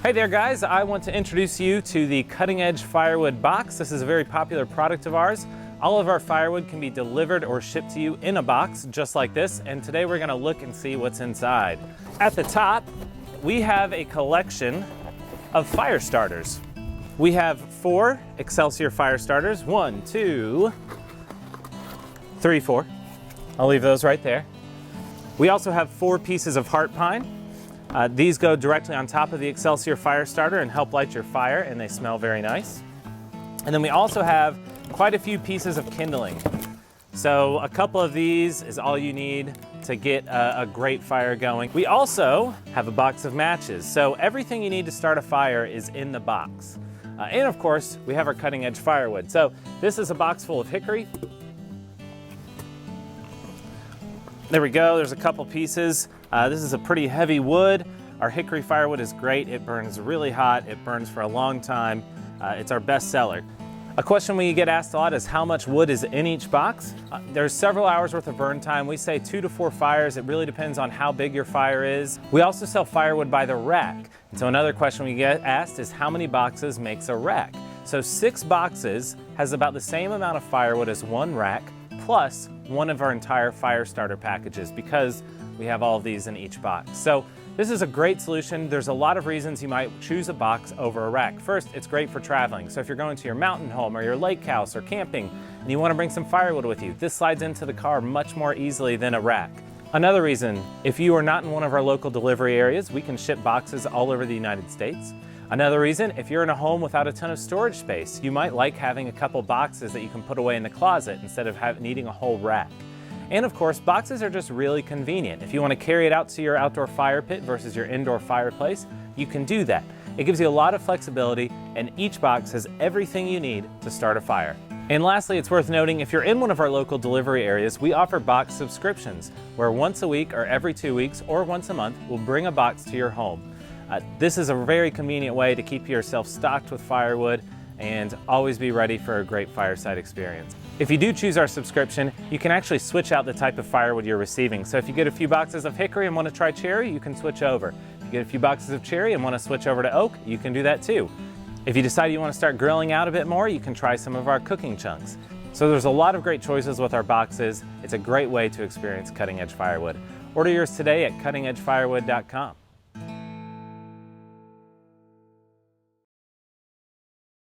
Hey there guys, I want to introduce you to the Cutting Edge Firewood box. This is a very popular product of ours. All of our firewood can be delivered or shipped to you in a box just like this, and today we're going to look and see what's inside. At the top, we have a collection of fire starters. We have 4 Excelsior fire starters. 1, 2, 3, 4. I'll leave those right there. We also have 4 pieces of heart pine. These go directly on top of the Excelsior fire starter and help light your fire, and they smell very nice. And then we also have quite a few pieces of kindling. So a couple of these is all you need to get a great fire going. We also have a box of matches. So everything you need to start a fire is in the box. And of course, we have our cutting edge firewood. So this is a box full of hickory. There we go, there's a couple pieces. This is a pretty heavy wood. Our hickory firewood is great. It burns really hot. It burns for a long time. It's our best seller. A question we get asked a lot is how much wood is in each box. There's several hours worth of burn time. We say 2 to 4 fires. It really depends on how big your fire is. We also sell firewood by the rack. And so another question we get asked is how many boxes makes a rack? So 6 boxes has about the same amount of firewood as 1 rack, plus one of our entire fire starter packages, because we have all of these in each box. So this is a great solution. There's a lot of reasons you might choose a box over a rack. First, it's great for traveling. So if you're going to your mountain home or your lake house or camping and you want to bring some firewood with you, this slides into the car much more easily than a rack. Another reason, if you are not in one of our local delivery areas, we can ship boxes all over the United States. Another reason, if you're in a home without a ton of storage space, you might like having a couple boxes that you can put away in the closet instead of needing a whole rack. And of course, boxes are just really convenient. If you want to carry it out to your outdoor fire pit versus your indoor fireplace, you can do that. It gives you a lot of flexibility, and each box has everything you need to start a fire. And lastly, it's worth noting, if you're in one of our local delivery areas, we offer box subscriptions, where once a week or every 2 weeks or once a month, we'll bring a box to your home. This is a very convenient way to keep yourself stocked with firewood and always be ready for a great fireside experience. If you do choose our subscription, you can actually switch out the type of firewood you're receiving. So if you get a few boxes of hickory and want to try cherry, you can switch over. If you get a few boxes of cherry and want to switch over to oak, you can do that too. If you decide you want to start grilling out a bit more, you can try some of our cooking chunks. So there's a lot of great choices with our boxes. It's a great way to experience cutting edge firewood. Order yours today at cuttingedgefirewood.com.